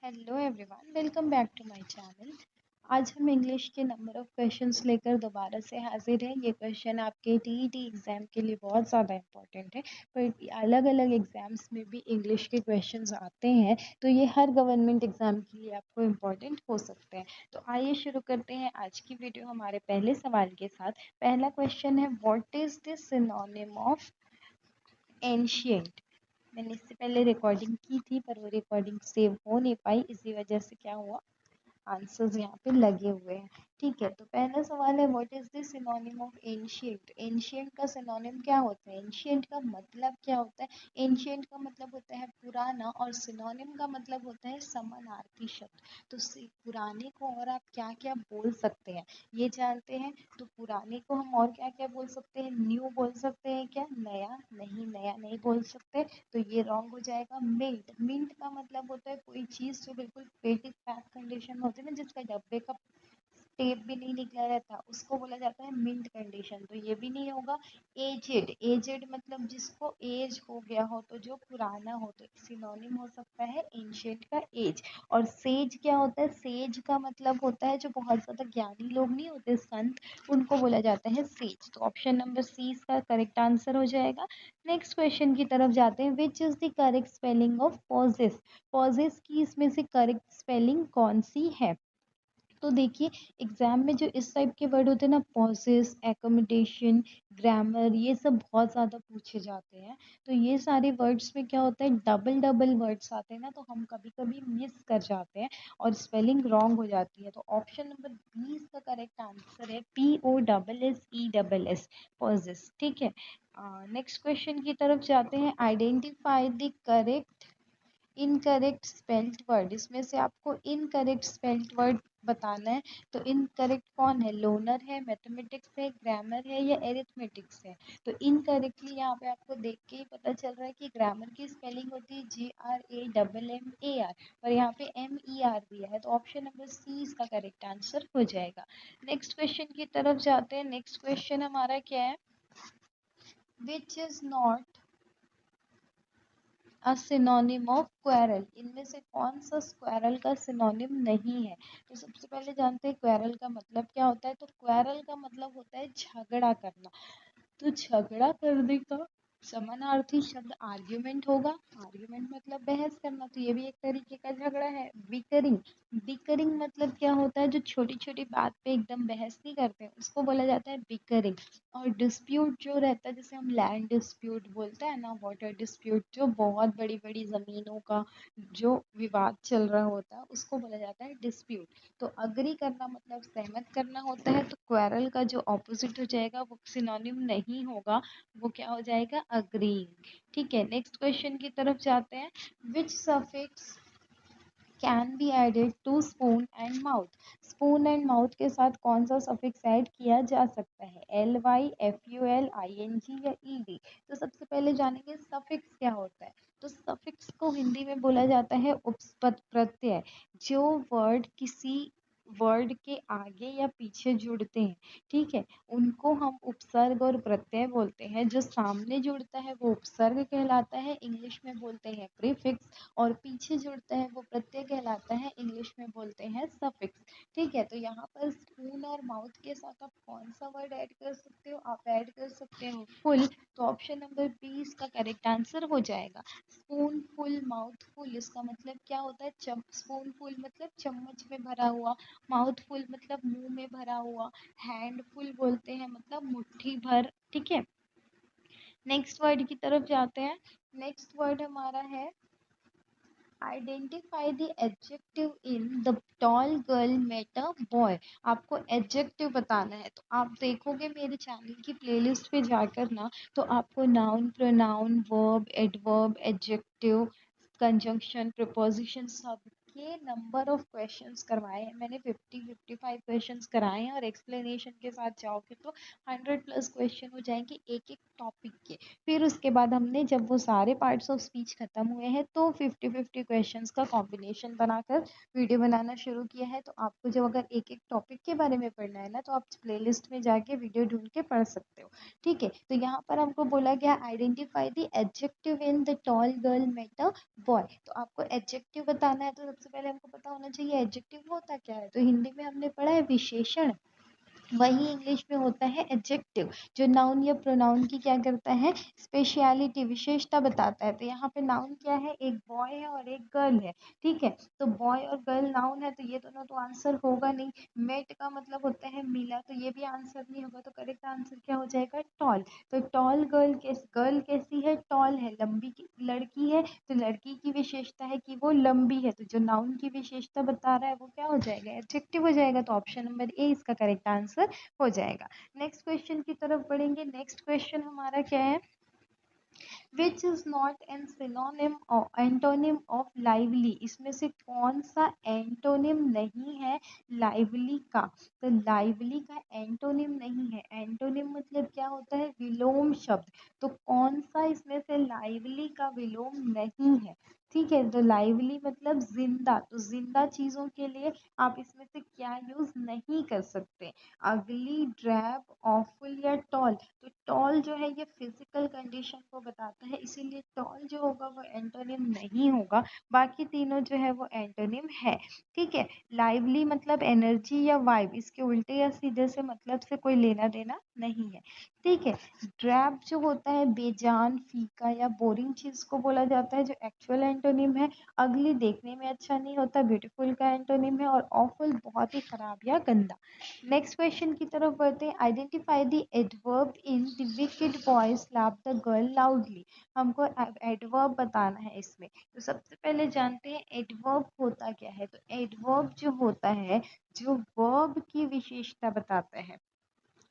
Hello everyone, welcome back to my channel. आज हम English के नंबर ऑफ क्वेश्चंस लेकर दोबारा से हाजिर हैं। ये क्वेश्चन आपके टीईटी एग्ज़ाम के लिए बहुत ज़्यादा इम्पोर्टेंट है, पर अलग अलग एग्ज़ाम्स में भी इंग्लिश के क्वेश्चंस आते हैं, तो ये हर गवर्नमेंट एग्ज़ाम के लिए आपको इम्पोर्टेंट हो सकते हैं। तो आइए शुरू करते हैं आज की वीडियो हमारे पहले सवाल के साथ। पहला क्वेश्चन है, what is the synonym of ancient. मैंने इससे पहले रिकॉर्डिंग की थी, पर वो रिकॉर्डिंग सेव हो नहीं पाई, इसी वजह से क्या हुआ, आंसर्स यहाँ पे लगे हुए हैं। ठीक है, तो पहला सवाल है, what is the synonym of ancient. Ancient का सिनोनिम क्या होता है, एंशिएंट का मतलब क्या होता है। एंशिएंट का मतलब होता है पुराना, और सिनोनिम का मतलब होता है समानार्थी शब्द। तो पुराने को और आप क्या क्या बोल सकते हैं ये जानते हैं। तो पुराने को हम और क्या क्या बोल सकते हैं, न्यू बोल सकते हैं क्या, नया नहीं, नया नहीं बोल सकते, तो ये रॉन्ग हो जाएगा। मिंट, मिंट का मतलब होता है कोई चीज़ जो बिल्कुल पैक कंडीशन में होती है ना, जिसका डब्बे का टेप भी नहीं निकला रहता, उसको बोला जाता है मिंट कंडीशन, तो ये भी नहीं होगा। एजेड, एजेड मतलब जिसको एज हो गया हो, तो जो पुराना हो, तो सिनोनिम हो सकता है एंशिएंट का एज। और सेज क्या होता है, सेज का मतलब होता है जो बहुत ज़्यादा ज्ञानी लोग नहीं होते, संत, उनको बोला जाता है सेज। तो ऑप्शन नंबर सी इसका करेक्ट आंसर हो जाएगा। नेक्स्ट क्वेश्चन की तरफ जाते हैं, which is the correct spelling of possess. Possess की इसमें से करेक्ट स्पेलिंग कौन सी है। तो देखिए, एग्जाम में जो इस टाइप के वर्ड होते हैं ना, पॉसेस, एकोमोडेशन, ग्रामर, ये सब बहुत ज़्यादा पूछे जाते हैं। तो ये सारे वर्ड्स में क्या होता है, डबल डबल वर्ड्स आते हैं ना, तो हम कभी कभी मिस कर जाते हैं और स्पेलिंग रॉन्ग हो जाती है। तो ऑप्शन नंबर बी इसका करेक्ट आंसर है, POSSESS, पॉसेस। ठीक है, नेक्स्ट क्वेश्चन की तरफ जाते हैं, identify the correct incorrect spelled word. इसमें से आपको इनकरेक्ट स्पेल्ड वर्ड बताना है। तो इनकरेक्ट कौन है, लोनर है, मैथमेटिक्स है, ग्रामर है, या एरिथमेटिक्स है। तो इनकरेक्टली यहाँ पे आपको देख के ही पता चल रहा है कि ग्रामर की स्पेलिंग होती है GRAMMAR, और यहाँ पे MER दिया है, तो ऑप्शन नंबर सी इसका करेक्ट आंसर हो जाएगा। नेक्स्ट क्वेश्चन की तरफ जाते हैं। नेक्स्ट क्वेश्चन हमारा क्या है, which is not a synonym of quarrel. इनमें से कौन सा स्क्वेरल का सिनोनिम नहीं है। तो सबसे पहले जानते हैं क्वेरल का मतलब क्या होता है। तो क्वेरल का मतलब होता है झगड़ा करना। तो झगड़ा करने का समानार्थी शब्द आर्ग्यूमेंट होगा। आर्ग्यूमेंट मतलब बहस करना, तो ये भी एक तरीके का झगड़ा है। बिकरिंग, बिकरिंग मतलब क्या होता है, जो छोटी छोटी बात पे एकदम बहस नहीं करते, उसको बोला जाता है बिकरिंग। और डिस्प्यूट जो रहता है, जैसे हम लैंड डिस्प्यूट बोलते हैं ना, वाटर डिस्प्यूट, जो बहुत बड़ी बड़ी ज़मीनों का जो विवाद चल रहा होता है, उसको बोला जाता है डिस्प्यूट। तो अग्री करना मतलब सहमत करना होता है। तो क्वेरल का जो ऑपोजिट हो जाएगा वो सिनोनिम नहीं होगा, वो क्या हो जाएगा, अग्रीइंग। ठीक है, नेक्स्ट क्वेश्चन की तरफ जाते हैं, which suffix can be added to spoon and mouth. Spoon and mouth के साथ कौन सा सफिक्स ऐड किया जा सकता है, LY, FUL, ING या ED। तो सबसे पहले जानेंगे सफिक्स क्या होता है। तो सफिक्स को हिंदी में बोला जाता है उपपद प्रत्यय। जो वर्ड किसी वर्ड के आगे या पीछे जुड़ते हैं, ठीक है, उनको हम उपसर्ग और प्रत्यय बोलते हैं। जो सामने जुड़ता है वो उपसर्ग कहलाता है, इंग्लिश में बोलते हैं प्रीफिक्स, और पीछे जुड़ता है वो प्रत्यय कहलाता है, इंग्लिश में बोलते हैं सफिक्स। ठीक है, तो यहाँ पर स्पून और माउथ के साथ आप कौन सा वर्ड ऐड कर सकते हो, आप ऐड कर सकते हो फुल। तो ऑप्शन नंबर बी इसका करेक्ट आंसर हो जाएगा। स्पून फुल, माउथ फुल, इसका मतलब क्या होता है, स्पून फुल मतलब चम्मच में भरा हुआ, माउथ फुल मतलब मुंह में भरा हुआ, हैंड फुल बोलते हैं मतलब मुट्ठी भर। ठीक है, नेक्स्ट वर्ड की तरफ जाते हैं। नेक्स्ट वर्ड हमारा है, identify the adjective in the tall girl met a boy. आपको एडजेक्टिव बताना है। तो आप देखोगे मेरे चैनल की प्लेलिस्ट पे जाकर ना, तो आपको noun, pronoun, verb, adverb, adjective, conjunction, preposition, सब के नंबर ऑफ क्वेश्चंस करवाए हैं मैंने। 55 क्वेश्चंस कराए हैं, और एक्सप्लेनेशन के साथ जाओगे तो 100+ क्वेश्चन हो जाएंगे एक एक टॉपिक के। फिर उसके बाद हमने, जब वो सारे पार्ट्स ऑफ स्पीच खत्म हुए हैं, तो 50-50 क्वेश्चंस का कॉम्बिनेशन बनाकर वीडियो बनाना शुरू किया है। तो आपको जब अगर एक एक टॉपिक के बारे में पढ़ना है ना, तो आप प्लेलिस्ट में जाके वीडियो ढूंढ के पढ़ सकते हो। ठीक है, तो यहाँ पर हमको बोला गया, identify the adjective in the tall girl met a boy. तो आपको एडजेक्टिव बताना है, तो सबसे सबसे पहले हमको पता होना चाहिए एडजेक्टिव होता क्या है। तो हिंदी में हमने पढ़ा है विशेषण, वही इंग्लिश में होता है एडजेक्टिव, जो नाउन या प्रोनाउन की क्या करता है, स्पेशलिटी विशेषता बताता है। तो यहाँ पे नाउन क्या है, एक बॉय है और एक गर्ल है, ठीक है। तो बॉय और गर्ल नाउन है, तो ये दोनों तो आंसर होगा नहीं। मेट का मतलब होता है मिला, तो ये भी आंसर नहीं होगा। तो करेक्ट आंसर क्या हो जाएगा, टॉल। तो टॉल गर्ल कैसी है, टॉल है, लंबी लड़की है, तो लड़की की विशेषता है कि वो लंबी है। तो जो नाउन की विशेषता बता रहा है वो क्या हो जाएगा, एडजेक्टिव हो जाएगा। तो ऑप्शन नंबर ए इसका करेक्ट आंसर हो जाएगा। नेक्स्ट क्वेश्चन की तरफ बढ़ेंगे। नेक्स्ट क्वेश्चन हमारा क्या है, which is not an synonym और एंटोनिम ऑफ लाइवली। इसमें से कौन सा एंटोनिम नहीं है लाइवली का। तो लाइवली का एंटोनिम नहीं है, एंटोनिम मतलब क्या होता है, विलोम शब्द। तो कौन सा इसमें से लाइवली का विलोम नहीं है, ठीक है। तो लाइवली मतलब जिंदा, तो जिंदा चीजों के लिए आप इसमें से क्या यूज नहीं कर सकते, अगली, ड्रैब, ऑफुल या टॉल। तो टॉल जो है ये फिजिकल कंडीशन को बताता है, इसीलिए टॉल जो होगा वो एंटोनिम नहीं होगा। बाकी तीनों जो है वो एंटोनिम है, ठीक है। लाइवली मतलब एनर्जी या वाइब, इसके उल्टे या सीधे से मतलब से कोई लेना देना नहीं है, ठीक है। ड्रैब जो होता है बेजान, फीका या बोरिंग चीज को बोला जाता है, जो एक्चुअल एंटोनिम है। अगली देखने में अच्छा नहीं होता, ब्यूटीफुल का एंटोनिम है। और ऑफुल बहुत ही खराब या गंदा। नेक्स्ट क्वेश्चन की तरफ बढ़ते हैं। Identify the adverb in the wicked boy slap the girl loudly. हमको एडवर्ब बताना है इसमें। तो सबसे पहले जानते हैं एडवर्ब होता क्या है। तो एडवर्ब जो होता है, जो वर्ब की विशेषता बताता है,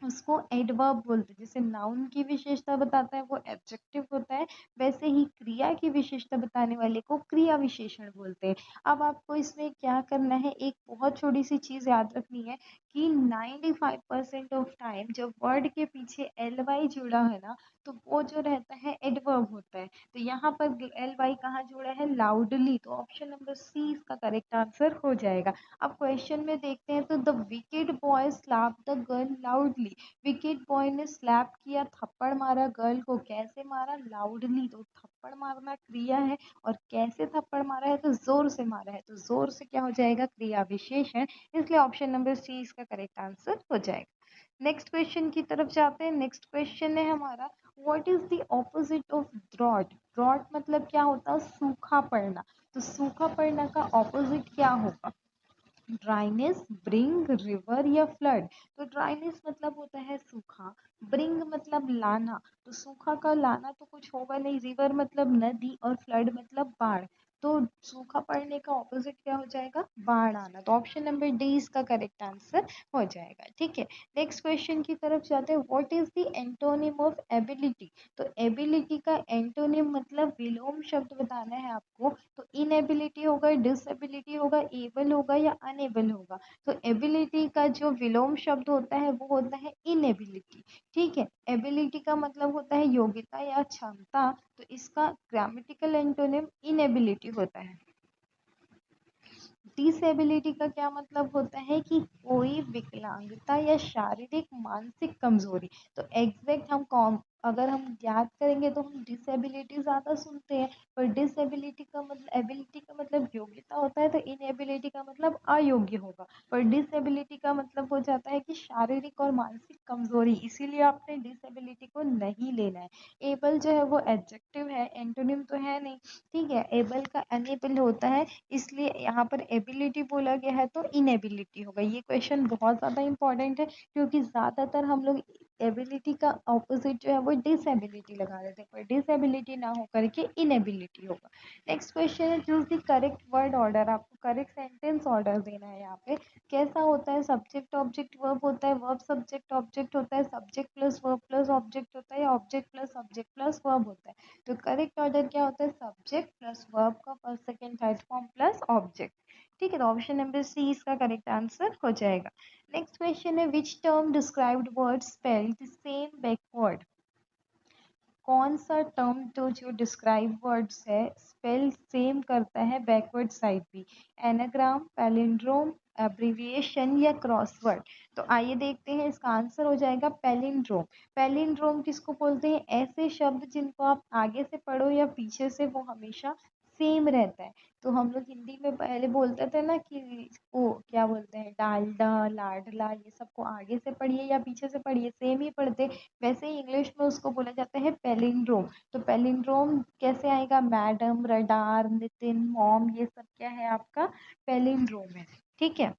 उसको एडवर्ब बोलते हैं। जैसे नाउन की विशेषता बताता है वो एडजेक्टिव होता है, वैसे ही क्रिया की विशेषता बताने वाले को क्रिया विशेषण बोलते हैं। अब आपको इसमें क्या करना है, एक बहुत छोटी सी चीज याद रखनी है कि 95% ऑफ टाइम जब वर्ड के पीछे एल वाई जुड़ा है ना, तो वो जो रहता है एडवर्ब होता है। तो यहाँ पर एल वाई कहाँ जुड़ा है, लाउडली। तो ऑप्शन नंबर सी इसका करेक्ट आंसर हो जाएगा। अब क्वेश्चन में देखते हैं, तो the wicked boy slap the girl loudly. Wicked boy ने स्लैप किया, थप्पड़ मारा, गर्ल को कैसे मारा, लाउडली। तो थप्पड़ मारना क्रिया है, और कैसे थप्पड़ मारा है, तो जोर से मारा है। तो जोर से क्या हो जाएगा, क्रिया विशेषण, इसलिए ऑप्शन नंबर सी इसका करेक्ट आंसर हो जाएगा। नेक्स्ट क्वेश्चन की तरफ जाते हैं। नेक्स्ट क्वेश्चन है हमारा, what is the opposite of drought. Drought मतलब क्या होता है, सूखा पड़ना। तो सूखा पड़ना का ऑपोजिट क्या होगा, ड्राइनेस, ब्रिंग, रिवर या फ्लड। तो ड्राइनेस मतलब होता है सूखा, ब्रिंग मतलब लाना, तो सूखा का लाना तो कुछ होगा नहीं, रिवर मतलब नदी, और फ्लड मतलब बाढ़। तो सूखा पड़ने का ऑपोजिट क्या हो जाएगा, बाढ़ आना। तो ऑप्शन नंबर डी इसका करेक्ट आंसर हो जाएगा, ठीक है। नेक्स्ट क्वेश्चन की तरफ जाते हैं। What is the antonym of ability. तो एबिलिटी का एंटोनिम मतलब विलोम शब्द बताना है आपको। तो इनएबिलिटी होगा, डिसएबिलिटी होगा, एबल होगा या अनेबल होगा। तो एबिलिटी का जो विलोम शब्द होता है वो होता है इनएबिलिटी, ठीक है। एबिलिटी का मतलब होता है योग्यता या क्षमता, तो इसका ग्रामेटिकल एंटोनिम इनएबिलिटी होता है। डिसेबिलिटी का क्या मतलब होता है कि कोई विकलांगता या शारीरिक मानसिक कमजोरी। तो एग्जैक्ट हम कॉम अगर हम याद करेंगे तो हम डिसेबिलिटी ज्यादा सुनते हैं, पर डिसेबिलिटी का मतलब, एबिलिटी का मतलब योग्यता होता है, तो इनएबिलिटी का मतलब अयोग्य होगा। पर डिसेबिलिटी का मतलब हो जाता है कि शारीरिक और मानसिक कमजोरी, इसीलिए आपने डिसेबिलिटी को नहीं लेना है। एबल जो है वो एडजेक्टिव है, एंटोनिम तो है नहीं, ठीक है। एबल का अनेबल होता है, इसलिए यहाँ पर एबिलिटी बोला गया है, तो इनएबिलिटी होगा। ये क्वेश्चन बहुत ज़्यादा इंपॉर्टेंट है, क्योंकि ज़्यादातर हम लोग एबिलिटी का ऑपोजिट जो है वो डिसएबिलिटी लगा देते हैं, पर डिसएबिलिटी ना हो करके इनएबिलिटी होगा। नेक्स्ट क्वेश्चन है, choose the correct word order. आपको करेक्ट सेंटेंस ऑर्डर देना है यहाँ पे। कैसा होता है, सब्जेक्ट ऑब्जेक्ट वर्ब होता है, वर्ब सब्जेक्ट ऑब्जेक्ट होता है, subject plus verb plus object होता है, या object plus subject plus verb होता है। तो करेक्ट ऑर्डर क्या होता है, सब्जेक्ट प्लस वर्ब का first second third form plus object, ठीक है। तो ऑप्शन नंबर सी इसका करेक्ट आंसर हो जाएगा। नेक्स्ट क्वेश्चन है, which term described word spelled the same backward. कौन सा टर्म तो जो डिस्क्राइब वर्ड्स है स्पेल सेम करता है बैकवर्ड साइड भी, एनाग्राम, पैलिंड्रोम, एब्रिविएशन या क्रॉसवर्ड। तो आइए देखते हैं, इसका आंसर हो जाएगा पैलिंड्रोम। पैलिंड्रोम किसको बोलते हैं, ऐसे शब्द जिनको आप आगे से पढ़ो या पीछे से वो हमेशा सेम रहता है। तो हम लोग हिंदी में पहले बोलते थे ना कि वो क्या बोलते हैं, डालडा, लाडला, ये सबको आगे से पढ़िए या पीछे से पढ़िए, सेम ही पढ़ते। वैसे ही इंग्लिश में उसको बोला जाता है पैलिंड्रोम। तो पैलिंड्रोम कैसे आएगा, मैडम, रडार, नितिन, मॉम, ये सब क्या है आपका पैलिंड्रोम है। ठीक है,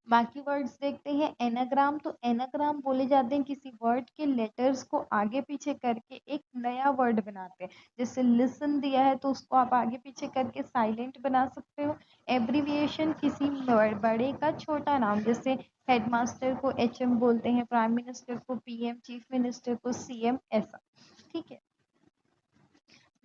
बाकी वर्ड्स देखते हैं। एनाग्राम, तो एनाग्राम बोले जाते हैं किसी वर्ड के लेटर्स को आगे पीछे करके एक नया वर्ड बनाते हैं। जैसे लिसन दिया है तो उसको आप आगे पीछे करके साइलेंट बना सकते हो। एब्रीविएशन, किसी बड़े का छोटा नाम, जैसे हेडमास्टर को एचएम बोलते हैं, प्राइम मिनिस्टर को पीएम, चीफ मिनिस्टर को सीएम, ऐसा। ठीक है,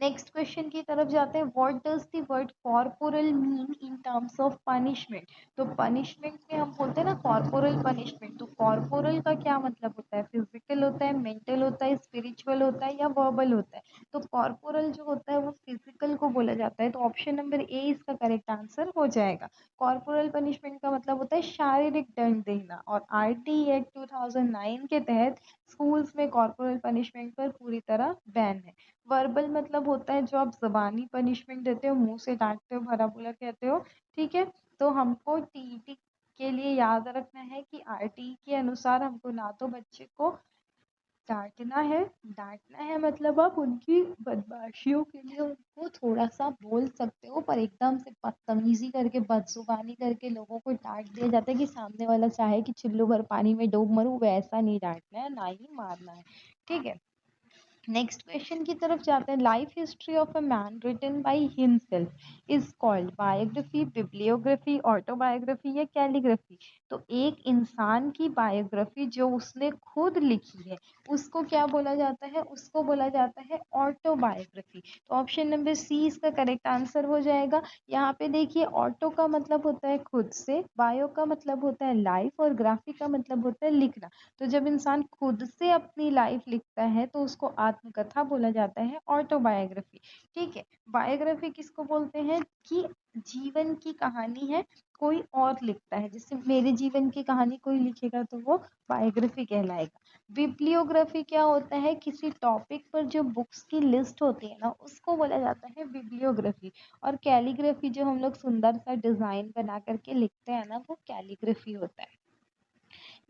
नेक्स्ट क्वेश्चन की तरफ जाते हैं। What does the word corporal mean in terms of punishment. तो पनिशमेंट में हम बोलते हैं ना कॉर्पोरल पनिशमेंट, तो कॉर्पोरल का क्या मतलब होता है, फिजिकल होता है, मेंटल होता है, स्पिरिचुअल होता है या वर्बल होता है। तो कॉर्पोरल जो होता है वो फिजिकल को बोला जाता है, तो ऑप्शन नंबर ए इसका करेक्ट आंसर हो जाएगा। कॉर्पोरल पनिशमेंट का मतलब होता है शारीरिक दंड देना, और आरटी एक्ट 2009 के तहत स्कूल्स में कॉर्पोरल पनिशमेंट पर पूरी तरह बैन है। वर्बल मतलब होता है जो आप ज़बानी पनिशमेंट देते हो, मुंह से डांटते हो, भला बुरा कहते हो। ठीक है, तो हमको टीईटी के लिए याद रखना है कि आरटी के अनुसार हमको ना तो बच्चे को डांटना है, डांटना है मतलब आप उनकी बदमाशियों के लिए उनको थोड़ा सा बोल सकते हो, पर एकदम से बदतमीजी करके, बदजुबानी करके लोगों को डांट दिया जाता है कि सामने वाला चाहे कि चुल्लू भर पानी में डूब मरूं, वैसा नहीं डांटना है, ना ही मारना है। ठीक है, नेक्स्ट क्वेश्चन की तरफ जाते हैं। Life history of a man written by himself is called biography, bibliography, autobiography या कैलीग्राफी। तो एक इंसान की बायोग्राफी जो उसने खुद लिखी है उसको क्या बोला जाता है, उसको बोला जाता है ऑटोबायोग्राफी। तो ऑप्शन नंबर सी इसका करेक्ट आंसर हो जाएगा। यहाँ पे देखिए, ऑटो का मतलब होता है खुद से, बायो का मतलब होता है लाइफ, और ग्राफी का मतलब होता है लिखना। तो जब इंसान खुद से अपनी लाइफ लिखता है तो उसको आत्मकथा बोला जाता है, ऑटोबायोग्राफी। ठीक है, बायोग्राफी किसको बोलते हैं कि जीवन की कहानी है कोई और लिखता है, जैसे मेरे जीवन की कहानी कोई लिखेगा तो वो बायोग्राफी कहलाएगा। बिब्लियोग्राफी क्या होता है, किसी टॉपिक पर जो बुक्स की लिस्ट होती है ना उसको बोला जाता है बिब्लियोग्राफी। और कैलीग्राफी जो हम लोग सुंदर सा डिजाइन बना करके लिखते हैं ना वो कैलीग्राफी होता है।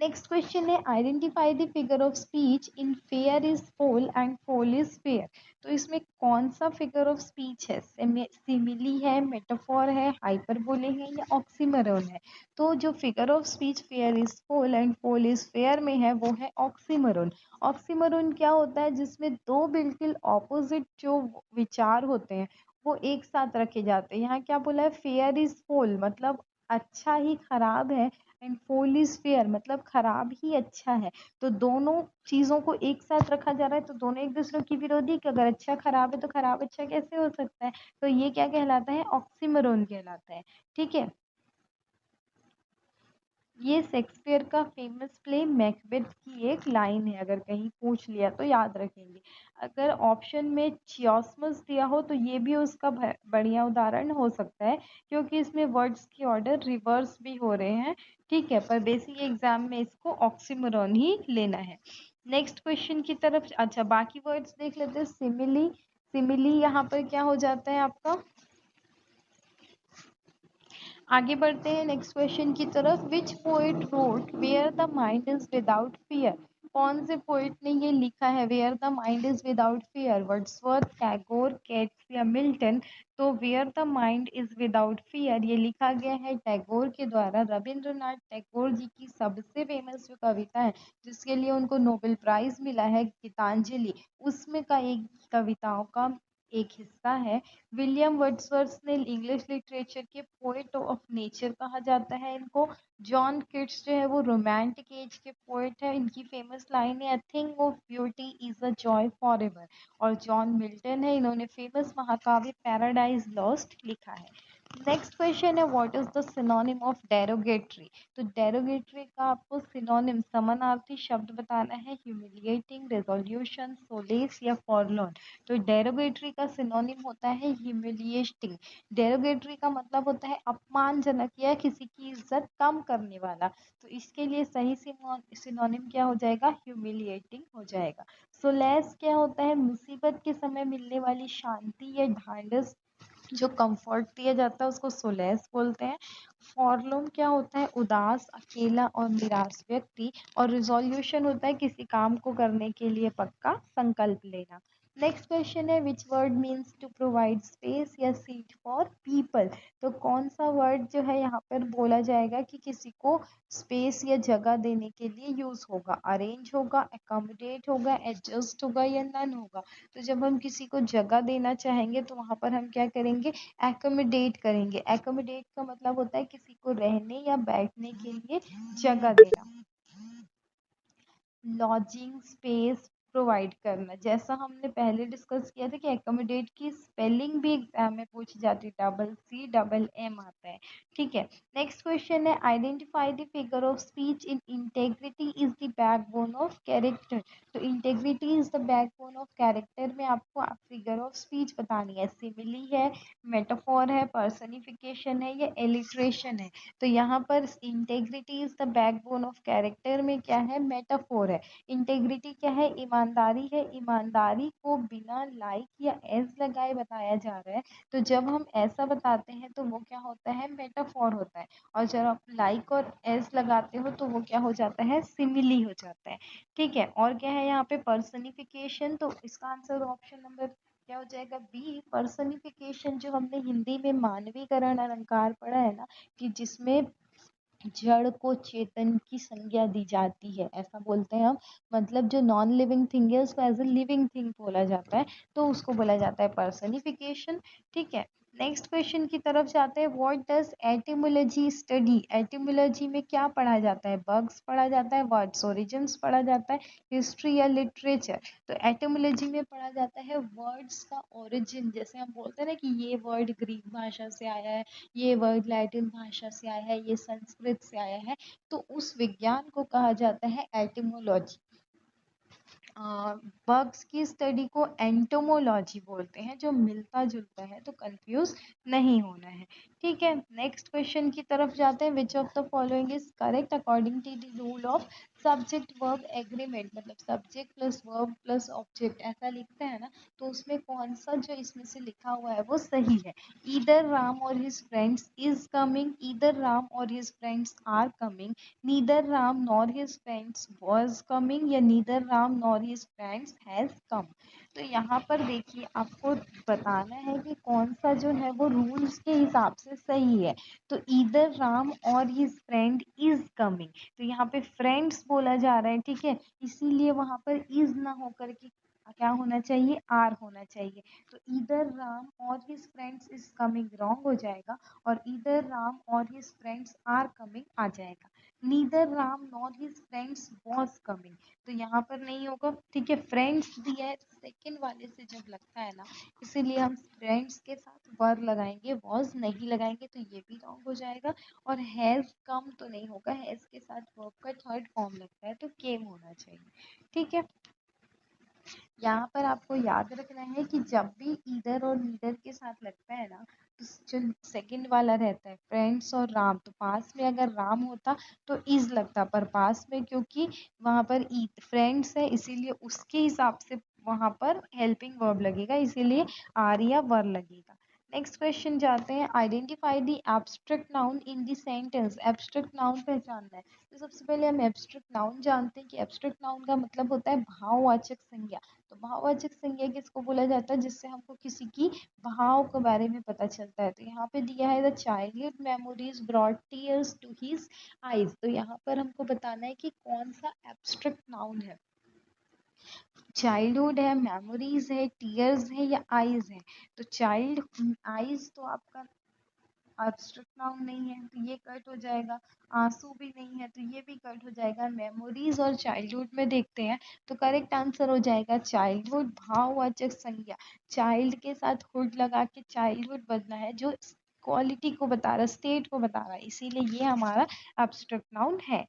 नेक्स्ट क्वेश्चन है, identify the figure of speech in fair is फोल एंड फोल इज फेयर। तो इसमें कौन सा फिगर ऑफ स्पीच है, सिमिली है, मेटाफोर है, हाइपरबोले है या ऑक्सीमरोन है। तो जो figure of speech fair is फोल एंड फोल इज फेयर में है वो है ऑक्सीमरोन। ऑक्सीमरोन क्या होता है, जिसमें दो बिल्कुल ऑपोजिट जो विचार होते हैं वो एक साथ रखे जाते हैं। यहाँ क्या बोला है, फेयर इज फोल मतलब अच्छा ही खराब है, एंड फोल इज फेयर मतलब खराब ही अच्छा है। तो दोनों चीजों को एक साथ रखा जा रहा है, तो दोनों एक दूसरे की विरोधी, कि अगर अच्छा खराब है तो खराब अच्छा कैसे हो सकता है। तो ये क्या कहलाता है, ऑक्सीमरोन कहलाता है। ठीक है, ये शेक्सपियर का फेमस प्ले मैकबेथ की एक लाइन है, अगर कहीं पूछ लिया तो याद रखेंगे। अगर ऑप्शन में चियोस्मस दिया हो तो ये भी उसका बढ़िया उदाहरण हो सकता है, क्योंकि इसमें वर्ड्स की ऑर्डर रिवर्स भी हो रहे हैं। ठीक है, पर बेसिक एग्जाम में इसको ऑक्सीमोरॉन ही लेना है। नेक्स्ट क्वेश्चन की तरफ, अच्छा बाकी वर्ड्स देख लेते हैं। सिमिली, सिमिली यहाँ पर क्या हो जाता है आपका, आगे बढ़ते हैं नेक्स्ट क्वेश्चन की तरफ। Which poet wrote where the mind is without fear. कौन से पोएट ने ये लिखा है where the mind is without fear, Wordsworth, Tagore, Keats या मिल्टन। तो where the mind is without fear ये लिखा गया है टैगोर के द्वारा। रविंद्रनाथ टैगोर जी की सबसे फेमस जो कविता है जिसके लिए उनको नोबेल प्राइज मिला है, गीतांजलि, उसमें का एक कविताओं का एक हिस्सा है। विलियम वर्ड्सवर्थ ने इंग्लिश लिटरेचर के पोएट ऑफ नेचर कहा जाता है इनको। जॉन किट्स जो है वो रोमांटिक एज के पोएट है, इनकी फेमस लाइन है, a thing of beauty is a joy for ever. और जॉन मिल्टन है, इन्होंने फेमस महाकाव्य पैराडाइज लॉस्ट लिखा है। नेक्स्ट क्वेश्चन है, what is the synonym of derogatory. तो डेरोगेटरी का आपको सिनोनिम समानार्थी शब्द बताना है, ह्यूमिलिएटिंग, रेजोल्यूशन, सोलेस या फॉरलॉर्न। तो डेरोगेटरी का सिनोनिम होता है ह्यूमिलिएटिंग। डेरोगेटरी का मतलब होता है अपमानजनक या किसी की इज्जत कम करने वाला। तो इसके लिए सही सिनोनिम क्या हो जाएगा, ह्यूमिलिएटिंग हो जाएगा। सोलेस क्या होता है, मुसीबत के समय मिलने वाली शांति या ढांढस जो कंफर्ट दिया जाता है उसको सोलेस बोलते हैं। फॉरलॉर्न क्या होता है? उदास, अकेला और निराश व्यक्ति। और रिजोल्यूशन होता है किसी काम को करने के लिए पक्का संकल्प लेना। नेक्स्ट क्वेश्चन है which word means to provide space या सीट फॉर पीपल। तो कौन सा वर्ड जो है यहाँ पर बोला जाएगा कि किसी को स्पेस या जगह देने के लिए यूज होगा? अरेंज होगा, अकोमोडेट होगा, एडजस्ट होगा या नन होगा? तो जब हम किसी को जगह देना चाहेंगे तो वहां पर हम क्या करेंगे? एकोमोडेट करेंगे। एकोमोडेट का मतलब होता है किसी को रहने या बैठने के लिए जगह देना। लॉजिंग स्पेस प्रोवाइड करना, जैसा हमने पहले डिस्कस किया था कि एकोमोडेट की स्पेलिंग भी एग्जाम में पूछी जाती है, CCM आता है। ठीक है। नेक्स्ट क्वेश्चन है identify the figure of speech in integrity is the backbone of character. तो integrity is the backbone of character में आपको फिगर ऑफ स्पीच बतानी है। सिमिली है, मेटाफोर है, पर्सनिफिकेशन है या एलिट्रेशन है? तो यहाँ पर integrity is the backbone of character में क्या है? मेटाफोर है। इंटेग्रिटी क्या है? ईमानदारी है। ईमानदारी को बिना लाइक या एस लगाए बताया जा रहा है, तो जब हम ऐसा बताते हैं तो वो क्या होता है? मेटाफोर होता है। और जब आप लाइक और एस लगाते हो तो वो क्या हो जाता है? सिमिली हो जाता है। ठीक है। और क्या है यहाँ पे? पर्सनिफिकेशन। तो इसका आंसर ऑप्शन नंबर क्या हो जाएगा? बी। पर्सनिफिकेशन जो हमने हिंदी में मानवीकरण अलंकार पढ़ा है ना, कि जिसमें जड़ को चेतन की संज्ञा दी जाती है, ऐसा बोलते हैं हम। मतलब जो नॉन लिविंग थिंग है उसको एज ए लिविंग थिंग बोला जाता है, तो उसको बोला जाता है पर्सनिफिकेशन। ठीक है। नेक्स्ट क्वेश्चन की तरफ जाते हैं। What does etymology study. Etymology में क्या पढ़ा जाता है? बग्स पढ़ा जाता है, वर्ड्स ओरिजिन्स पढ़ा जाता है, हिस्ट्री या लिटरेचर? तो एटिमोलॉजी में पढ़ा जाता है वर्ड्स का ओरिजिन। जैसे हम बोलते हैं ना कि ये वर्ड ग्रीक भाषा से आया है, ये वर्ड लैटिन भाषा से आया है, ये संस्कृत से आया है, तो उस विज्ञान को कहा जाता है एटिमोलॉजी। बग्स की स्टडी को एंटोमोलॉजी बोलते हैं, जो मिलता जुलता है, तो कंफ्यूज नहीं होना है। ठीक है। नेक्स्ट क्वेश्चन की तरफ जाते हैं। Which of the following is correct according to the rule of subject verb agreement. मतलब subject plus verb plus object ऐसा लिखते हैं ना, तो उसमें कौन सा जो इसमें से लिखा हुआ है वो सही है? ईदर राम और his friends is coming, either Ram और his friends are coming, neither Ram nor his friends was coming, या neither Ram nor his friends has come. तो यहाँ पर देखिए आपको बताना है कि कौन सा जो है वो रूल्स के हिसाब से सही है। तो ईदर राम और हिज फ्रेंड इज कमिंग, तो यहाँ पे फ्रेंड्स बोला जा रहा है। ठीक है। इसीलिए वहां पर इज ना होकर के क्या होना चाहिए? आर होना चाहिए। तो ईदर राम और his friends is coming wrong हो जाएगा, और ईदर राम और हिज फ्रेंड्स आर कमिंग आ जाएगा। Neither Ram nor his friends was coming, तो यहाँ पर नहीं होगा। ठीक है। फ्रेंड्स दिया है सेकेंड वाले से जब लगता है ना, इसीलिए हम फ्रेंड्स के साथ वर लगाएंगे, वॉज नहीं लगाएंगे, तो ये भी रॉन्ग हो जाएगा। और हैज कम तो नहीं होगा, हैज के साथ वर्ब का थर्ड फॉर्म लगता है, तो केम होना चाहिए। ठीक है। यहाँ पर आपको याद रखना है कि जब भी ईदर और नीदर के साथ लगता है ना, तो जो सेकंड वाला रहता है फ्रेंड्स और राम, तो पास में अगर राम होता तो इज लगता, पर पास में क्योंकि वहां पर फ्रेंड्स है, इसीलिए उसके हिसाब से वहां पर हेल्पिंग वर्ब लगेगा, इसीलिए आर या वर लगेगा। नेक्स्ट क्वेश्चन जाते हैं। Identify the abstract noun in the sentence. Abstract noun पहचानना है, तो सबसे पहले हम एब्स्ट्रैक्ट नाउन जानते हैं कि एब्स्ट्रैक्ट नाउन का मतलब होता है भाववाचक संज्ञा। तो भाववाचक संज्ञा किसको बोला जाता है? जिससे हमको किसी की भाव के बारे में पता चलता है। तो यहाँ पे दिया है the childhood memories brought tears to his eyes. तो यहाँ पर हमको बताना है कि कौन सा एब्स्ट्रैक्ट नाउन है। चाइल्डहुड है, मेमोरीज है, टीयर्स है या आईज है? तो चाइल्ड आईज तो आपका एब्स्ट्रैक्ट नाउन नहीं है, तो ये कट हो जाएगा। आंसू भी नहीं है, तो ये भी कट हो जाएगा। मेमोरीज और चाइल्डहुड में देखते हैं, तो करेक्ट आंसर हो जाएगा चाइल्डहुड भाववाचक संज्ञा। चाइल्ड के साथ हुड लगा के चाइल्डहुड बनना है, जो क्वालिटी को बता रहा है, स्टेट को बता रहा है, इसीलिए ये हमारा एब्स्ट्रैक्ट नाउन है।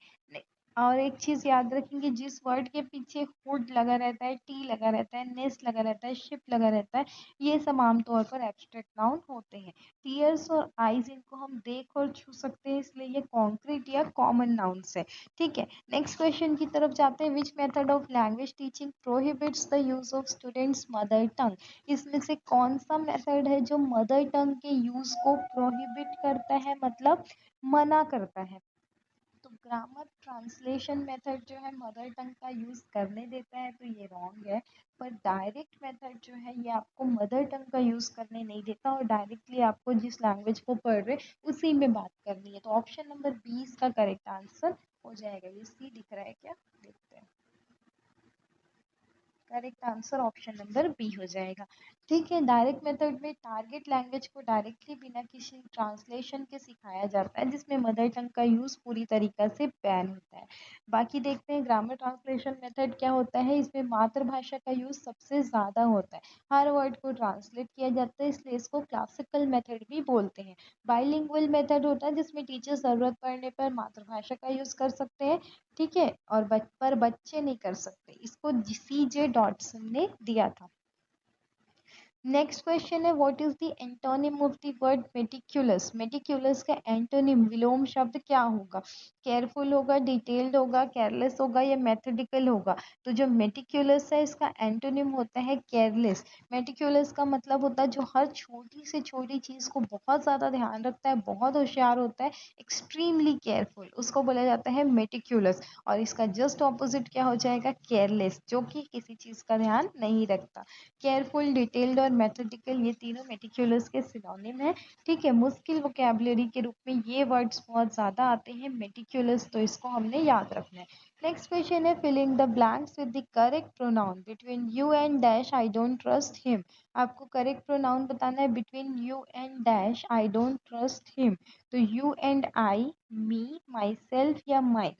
और एक चीज़ याद रखेंगे, जिस वर्ड के पीछे हुड लगा रहता है, टी लगा रहता है, नेस्ट लगा रहता है, शिप लगा रहता है, ये सब आमतौर पर एब्स्ट्रैक्ट नाउन होते हैं। टीयर्स और आईज इनको हम देख और छू सकते हैं, इसलिए ये कॉन्क्रीट या कॉमन नाउन्स है। ठीक है, नेक्स्ट क्वेश्चन की तरफ जाते हैं। Which method of language teaching prohibits the use of students mother tongue? इसमें से कौन सा मेथड है जो मदर टंग के यूज को प्रोहिबिट करता है, मतलब मना करता है? तो ग्रामर ट्रांसलेशन मेथड जो है मदर टंग का यूज़ करने देता है, तो ये रॉन्ग है। पर डायरेक्ट मेथड जो है ये आपको मदर टंग का यूज़ करने नहीं देता, और डायरेक्टली आपको जिस लैंग्वेज को पढ़ रहे उसी में बात करनी है। तो ऑप्शन नंबर 20 का करेक्ट आंसर हो जाएगा। ये सी दिख रहा है क्या, देखते हैं। Correct answer option number B हो जाएगा। ठीक है, डायरेक्ट मेथड में टारगेट लैंग्वेज को डायरेक्टली बिना किसी ट्रांसलेशन के सिखाया जाता है, जिसमें मदर टंग का यूज़ पूरी तरीका से बैन होता है। बाकी देखते हैं ग्रामर ट्रांसलेशन मेथड क्या होता है। इसमें मातृभाषा का यूज़ सबसे ज़्यादा होता है, हर वर्ड को ट्रांसलेट किया जाता है, इसलिए इसको क्लासिकल मेथड भी बोलते हैं। बाइलिंगुअल मेथड होता है जिसमें टीचर ज़रूरत पड़ने पर मातृभाषा का यूज़ कर सकते हैं, ठीक है, और पर बच्चे नहीं कर सकते। इसको CJ डॉटसन ने दिया था। नेक्स्ट क्वेश्चन है, what is the antonym of the word meticulous? Meticulous का एंटोनिम विलोम शब्द क्या होगा? केयरफुल होगा, डिटेल्ड होगा, केयरलेस होगा, या मेथडिकल होगा? तो जो मेटिकुलस है इसका एंटोनिम होता है केयरलेस। मेटिकुलस का मतलब होता है जो हर छोटी से छोटी चीज़ को बहुत ज़्यादा ध्यान रखता है, बहुत होशियार होता है, एक्सट्रीमली केयरफुल, उसको बोला जाता है मेटिकुलस। और इसका जस्ट ऑपोजिट क्या हो जाएगा? केयरलेस, जो कि किसी चीज़ का ध्यान नहीं रखता। केयरफुल, डिटेल्ड और मेथडिकल ये तीनों मेटिकुलस के सिनोनिम है। ठीक है, मुश्किल वोकेबलरी के रूप में ये वर्ड्स बहुत ज़्यादा आते हैं मेटिकुलस, तो इसको हमने याद रखना है। नेक्स्ट क्वेश्चन है, filling the blanks with the correct pronoun between you and dash I don't trust him. आपको करेक्ट प्रोनाउन बताना है between you and dash I don't trust him. तो you and I, me, myself या my.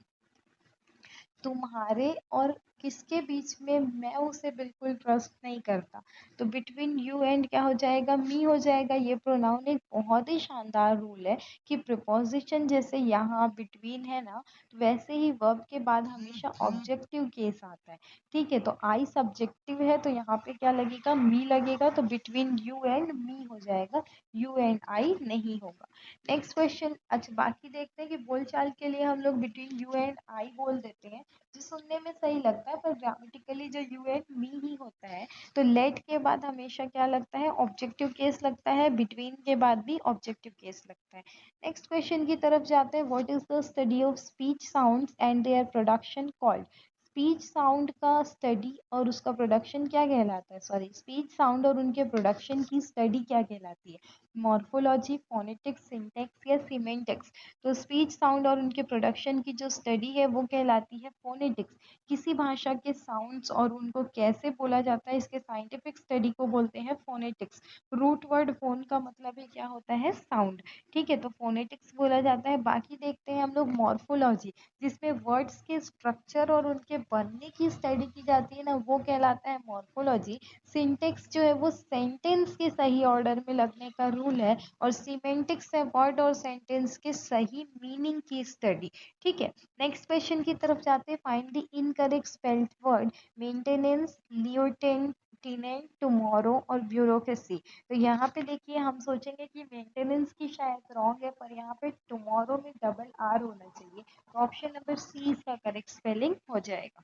तुम्हारे और किसके बीच में मैं उसे बिल्कुल ट्रस्ट नहीं करता। तो बिटवीन यू एंड क्या हो जाएगा? मी हो जाएगा। ये प्रोनाउन एक बहुत ही शानदार रूल है कि प्रिपोजिशन जैसे यहाँ बिटवीन है ना, तो वैसे ही वर्ब के बाद हमेशा ऑब्जेक्टिव केस आता है। ठीक है, तो आई सब्जेक्टिव है, तो यहाँ पे क्या लगेगा? मी लगेगा, तो बिटवीन यू एंड मी हो जाएगा, यू एंड आई नहीं होगा। Next question. अच्छा, बाकी देखते हैं कि बोलचाल के लिए हम लोग बिटवीन यू एंड आई बोल देते हैं, जो सुनने में सही लगता है, पर ग्रामेटिकली जो यू एंड मी ही होता है। तो लेट के बाद हमेशा क्या लगता है? ऑब्जेक्टिव केस लगता है, बिटवीन के बाद भी ऑब्जेक्टिव केस लगता है। नेक्स्ट क्वेश्चन की तरफ जाते हैं। What is the study of speech sounds and their production called? Speech sound का स्टडी और उसका प्रोडक्शन क्या कहलाता है? सॉरी, स्पीच साउंड और उनके प्रोडक्शन की स्टडी क्या कहलाती है? मॉर्फोलॉजी, फोनेटिक्स, सिंटैक्स या सीमेंटिक्स? तो स्पीच साउंड और उनके प्रोडक्शन की जो स्टडी है वो कहलाती है फोनेटिक्स। किसी भाषा के साउंड्स और उनको कैसे बोला जाता है, इसके साइंटिफिक स्टडी को बोलते हैं फोनेटिक्स। रूट वर्ड फोन का मतलब ही क्या होता है? साउंड। ठीक है, तो फोनेटिक्स बोला जाता है। बाकी देखते हैं हम लोग मॉर्फोलॉजी, जिसमें वर्ड्स के स्ट्रक्चर और उनके बनने की स्टडी की जाती है ना, वो कहलाता है मॉर्फोलॉजी। सिंटेक्स जो है वो सेंटेंस के सही ऑर्डर में लगने का रूल है, और सीमेंटिक्स है वर्ड और सेंटेंस के सही मीनिंग की स्टडी। ठीक है, नेक्स्ट क्वेश्चन की तरफ जाते हैं। Find the incorrect spelled word maintenance, lieutenant, tenant, tomorrow और ब्यूरोक्रेसी। तो यहाँ पे देखिए, हम सोचेंगे कि मेंटेनेंस की शायद रॉन्ग है, पर यहाँ पे टुमारो में डबल आर होना चाहिए, तो ऑप्शन नंबर सी इसका करेक्ट स्पेलिंग हो जाएगा।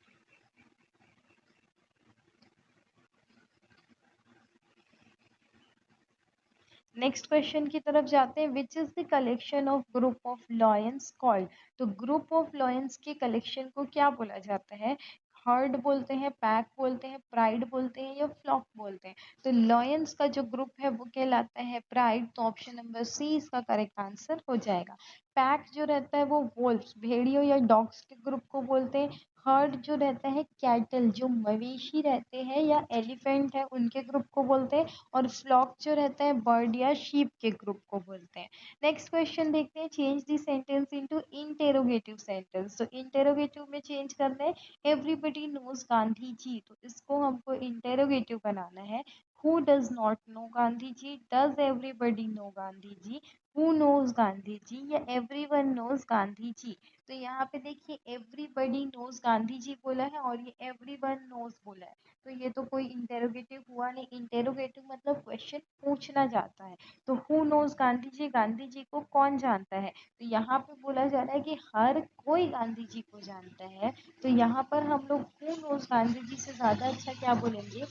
नेक्स्ट क्वेश्चन की तरफ जाते हैं। Which is the collection of group of lions called? तो ग्रुप ऑफ लॉयंस के कलेक्शन को क्या बोला जाता है? हर्ड बोलते हैं, पैक बोलते हैं, प्राइड बोलते हैं, या फ्लॉक बोलते हैं? तो लॉयंस का जो ग्रुप है वो कहलाता है प्राइड, तो ऑप्शन नंबर सी इसका करेक्ट आंसर हो जाएगा। पैक जो रहता है वो वोल्फ्स, भेड़ियों या डॉग्स के ग्रुप को बोलते हैं। हर्ड जो रहता है कैटल, जो मवेशी रहते हैं या एलिफेंट है, उनके ग्रुप को बोलते हैं। और फ्लॉक जो रहता है बर्ड या शीप के ग्रुप को बोलते हैं। नेक्स्ट क्वेश्चन देखते हैं। Change the sentence into interrogative sentence. तो इंटेरोगेटिव में चेंज करना है। एवरीबडी नोज गांधी जी, तो इसको हमको इंटेरोगेटिव बनाना है। Who does not know Gandhi ji? Does everybody know Gandhi ji? Who knows Gandhi ji? या everyone knows गांधी जी? तो यहाँ पे देखिए everybody knows गांधी जी बोला है और ये everyone knows बोला है, तो ये तो कोई इंटेरोगेटिव हुआ नहीं। इंटेरोगेटिव मतलब क्वेश्चन पूछना जाता है। तो हु नोज गांधी जी? गांधी जी को कौन जानता है? तो यहाँ पे बोला जा रहा है कि हर कोई गांधी जी को जानता है। तो यहाँ पर हम लोग हु नोज गांधी जी से ज्यादा अच्छा क्या बोलेंगे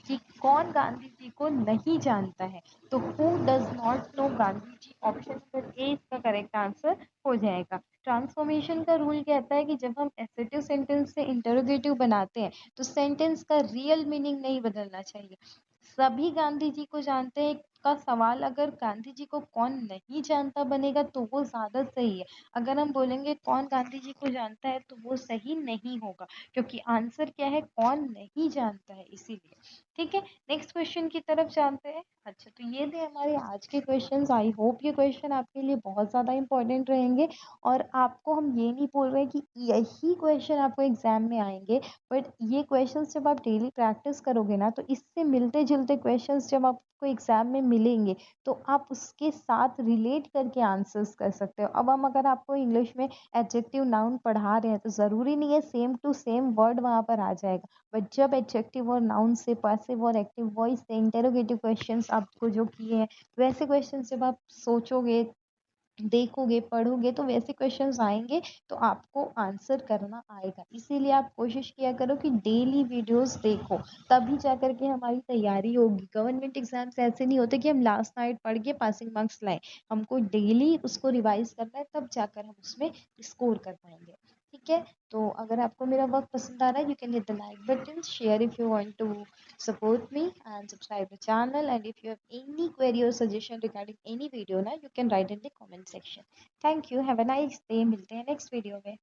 कि कौन गांधी जी को नहीं जानता है। तो who does not know Gandhi ji, option number A इसका करेक्ट आंसर हो जाएगा। ट्रांसफॉर्मेशन का रूल कहता है कि जब हम एसेटिव सेंटेंस से इंटरोगेटिव बनाते हैं तो सेंटेंस का रियल मीनिंग नहीं बदलना चाहिए। सभी गांधी जी को जानते हैं का सवाल अगर गांधी जी को कौन नहीं जानता बनेगा तो वो ज्यादा सही है। अगर हम बोलेंगे कौन गांधी जी को जानता है तो वो सही नहीं होगा, क्योंकि आंसर क्या है, कौन नहीं जानता है, इसीलिए। ठीक है, नेक्स्ट क्वेश्चन की तरफ जानते हैं। अच्छा, तो ये थे हमारे आज के क्वेश्चंस। आई होप ये क्वेश्चन आपके लिए बहुत ज़्यादा इंपॉर्टेंट रहेंगे। और आपको हम ये नहीं बोल रहे कि यही क्वेश्चन आपको एग्जाम में आएंगे, बट ये क्वेश्चंस जब आप डेली प्रैक्टिस करोगे ना तो इससे मिलते जुलते क्वेश्चंस जब आपको एग्जाम में मिलेंगे तो आप उसके साथ रिलेट करके आंसर्स कर सकते हो। अब हम अगर आपको इंग्लिश में एडजेक्टिव नाउन पढ़ा रहे हैं तो ज़रूरी नहीं है सेम टू सेम वर्ड वहाँ पर आ जाएगा, बट जब एडजेक्टिव और नाउन से पैसिव और एक्टिव वॉइस से इंटेरोगेटिव क्वेश्चंस आपको जो किए हैं वैसे क्वेश्चंस जब आप सोचोगे, देखोगे, पढ़ोगे तो वैसे क्वेश्चंस आएंगे तो आपको आंसर करना आएगा। इसीलिए आप कोशिश किया करो कि डेली वीडियोस देखो, तभी जा कर के हमारी तैयारी होगी। गवर्नमेंट एग्जाम्स ऐसे नहीं होते कि हम लास्ट नाइट पढ़ के पासिंग मार्क्स लाएं, हमको डेली उसको रिवाइज करना है, तब जाकर हम उसमें स्कोर कर पाएंगे। ठीक है, तो अगर आपको मेरा वर्क पसंद आ रहा है, you can hit the like button, share if you want to support me and subscribe the channel, and if you have any query or suggestion regarding any video na, you can write in the comment section. Thank you, have a nice day, मिलते हैं next video में।